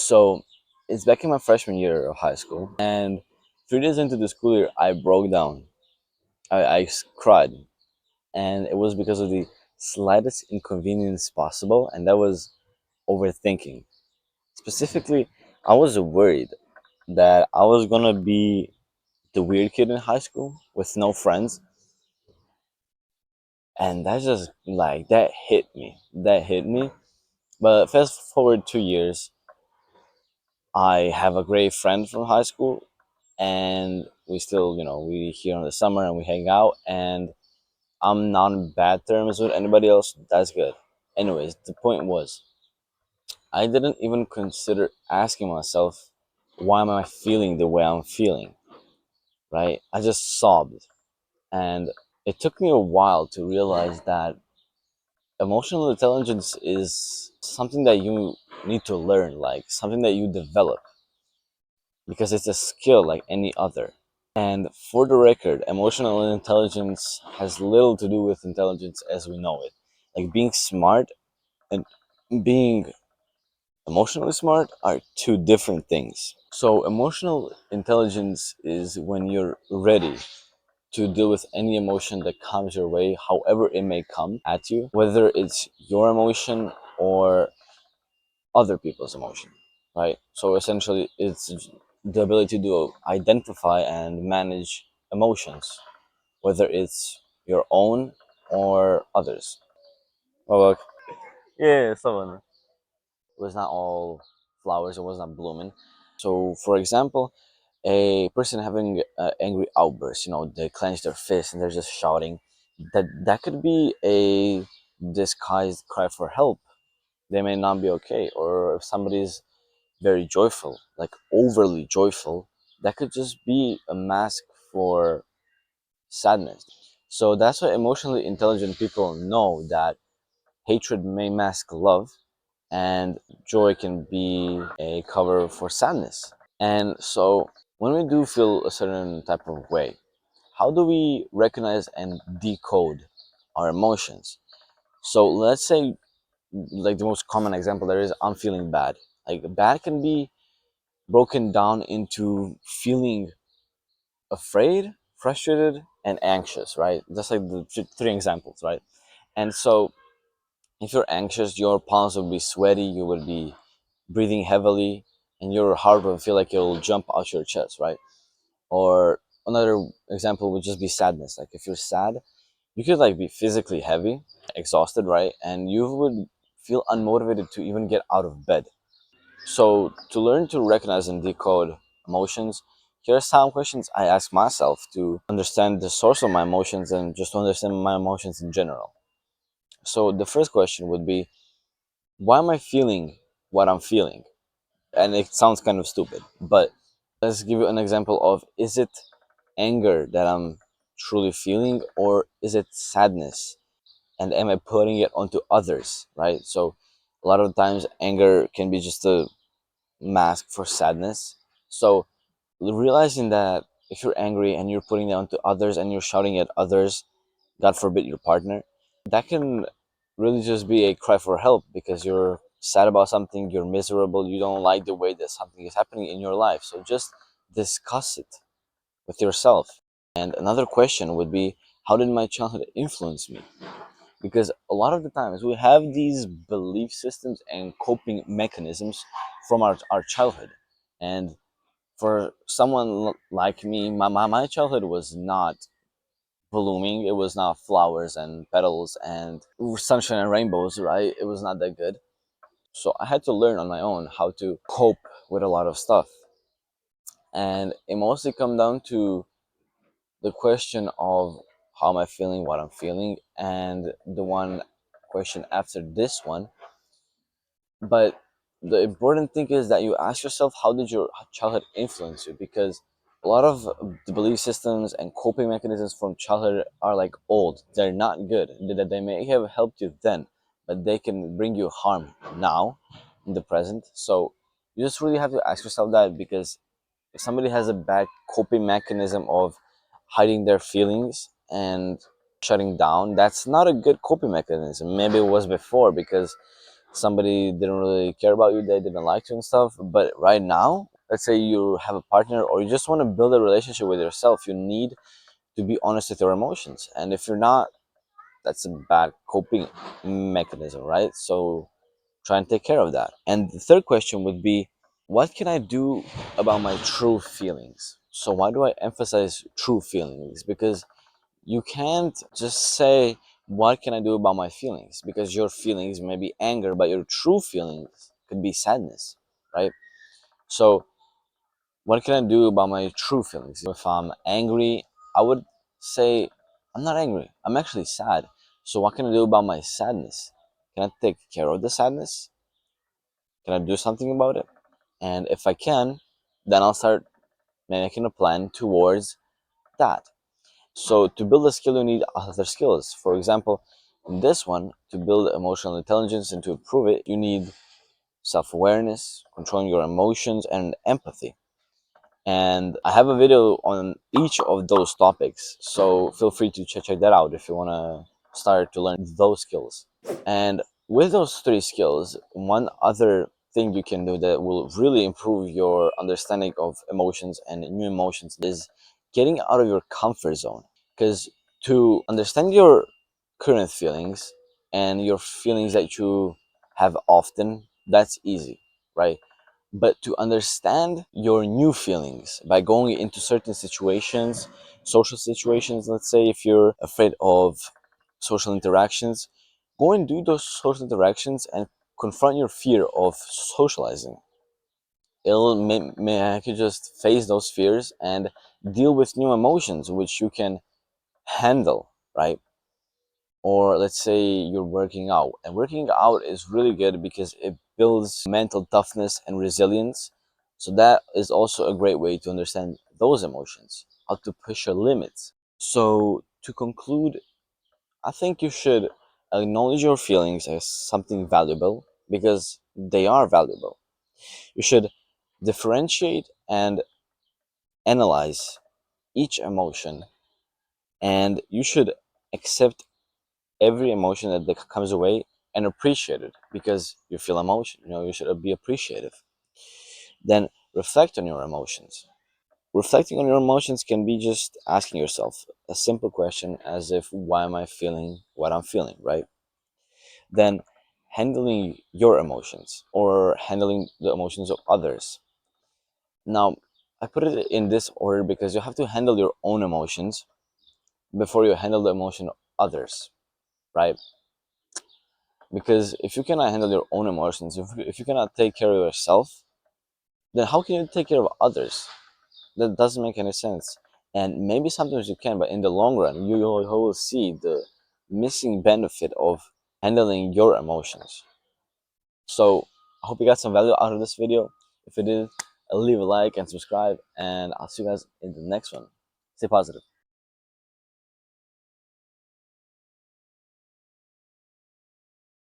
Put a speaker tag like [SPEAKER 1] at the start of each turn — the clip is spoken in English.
[SPEAKER 1] So it's back in my freshman year of high school, and 3 days into the school year, I broke down. I cried, and it was because of the slightest inconvenience possible, and that was overthinking. Specifically, I was worried that I was gonna be the weird kid in high school with no friends, and that just like that hit me. That hit me. But fast forward 2 years, I have a great friend from high school, and we still, we here in the summer and we hang out, and I'm not in bad terms with anybody else. That's good. Anyways, the point was, I didn't even consider asking myself, why am I feeling the way I'm feeling, right? I just sobbed. And it took me a while to realize that emotional intelligence is something that you need to learn, like something that you develop, because it's a skill like any other. And for the record, emotional intelligence has little to do with intelligence as we know it. Like being smart and being emotionally smart are two different things. So, emotional intelligence is when you're ready to deal with any emotion that comes your way, however it may come at you, whether it's your emotion or other people's emotion, right? So essentially, it's the ability to identify and manage emotions, whether it's your own or others. Oh, look. Yeah, someone. It was not all flowers, it was not blooming. So, for example, a person having an angry outburst, they clench their fist and they're just shouting, that could be a disguised cry for help. They may not be okay. Or if somebody's very joyful, like overly joyful, that could just be a mask for sadness. So that's why emotionally intelligent people know that hatred may mask love and joy can be a cover for sadness. And so when we do feel a certain type of way, how do we recognize and decode our emotions? So let's say, like the most common example there is, I'm feeling bad. Like bad can be broken down into feeling afraid, frustrated, and anxious, right? Just like the three examples, right? And so if you're anxious, your palms will be sweaty, you will be breathing heavily, and your heart will feel like it'll jump out your chest, right? Or another example would just be sadness. Like if you're sad, you could like be physically heavy, exhausted, right? And you would feel unmotivated to even get out of bed. So, to learn to recognize and decode emotions, here are some questions I ask myself to understand the source of my emotions and just to understand my emotions in general. So, the first question would be, why am I feeling what I'm feeling? And it sounds kind of stupid, but let's give you an example of, is it anger that I'm truly feeling, or is it sadness? And am I putting it onto others, right? So, a lot of times, anger can be just a mask for sadness. So realizing that if you're angry and you're putting it onto others and you're shouting at others, God forbid your partner, that can really just be a cry for help because you're sad about something, you're miserable, you don't like the way that something is happening in your life. So just discuss it with yourself. And another question would be, how did my childhood influence me? Because a lot of the times we have these belief systems and coping mechanisms from our childhood. And for someone like me, my childhood was not blooming. It was not flowers and petals and sunshine and rainbows, right? It was not that good. So I had to learn on my own how to cope with a lot of stuff. And it mostly come down to the question of, how am I feeling, what I'm feeling, and the one question after this one. But the important thing is that you ask yourself, how did your childhood influence you? Because a lot of the belief systems and coping mechanisms from childhood are like old. They're not good. They may have helped you then, but they can bring you harm now in the present. So you just really have to ask yourself that, because if somebody has a bad coping mechanism of hiding their feelings and shutting down, that's not a good coping mechanism. Maybe it was before, because somebody didn't really care about you, they didn't like you and stuff. But right now, let's say you have a partner or you just want to build a relationship with yourself, you need to be honest with your emotions. And if you're not, that's a bad coping mechanism, right? So try and take care of that. And the third question would be, what can I do about my true feelings? So why do I emphasize true feelings? Because you can't just say, what can I do about my feelings? Because your feelings may be anger, but your true feelings could be sadness, right? So what can I do about my true feelings? If I'm angry, I would say, I'm not angry, I'm actually sad. So what can I do about my sadness? Can I take care of the sadness? Can I do something about it? And if I can, then I'll start making a plan towards that. So to build a skill, you need other skills. For example, in this one, to build emotional intelligence and to improve it, you need self-awareness, controlling your emotions, and empathy. And I have a video on each of those topics, so feel free to check that out if you want to start to learn those skills. And with those three skills, one other thing you can do that will really improve your understanding of emotions and new emotions is getting out of your comfort zone. Because to understand your current feelings and your feelings that you have often, that's easy, right? But to understand your new feelings by going into certain situations, social situations, let's say if you're afraid of social interactions, go and do those social interactions and confront your fear of socializing. It'll make you just face those fears and deal with new emotions which you can handle, right? Or let's say you're working out, and working out is really good because it builds mental toughness and resilience. So that is also a great way to understand those emotions, how to push your limits. So to conclude, I think you should acknowledge your feelings as something valuable because they are valuable. You should differentiate and analyze each emotion, and you should accept every emotion that comes away and appreciate it because you feel emotion. You should be appreciative. Then reflect on your emotions. Reflecting on your emotions can be just asking yourself a simple question as if, why am I feeling what I'm feeling, right? Then handling your emotions or handling the emotions of others. Now, I put it in this order because you have to handle your own emotions before you handle the emotion of others, right? Because if you cannot handle your own emotions, if you cannot take care of yourself, then how can you take care of others? That doesn't make any sense. And maybe sometimes you can, but in the long run, you will see the missing benefit of handling your emotions. So I hope you got some value out of this video. If you did, leave a like and subscribe, and I'll see you guys in the next one. Stay positive.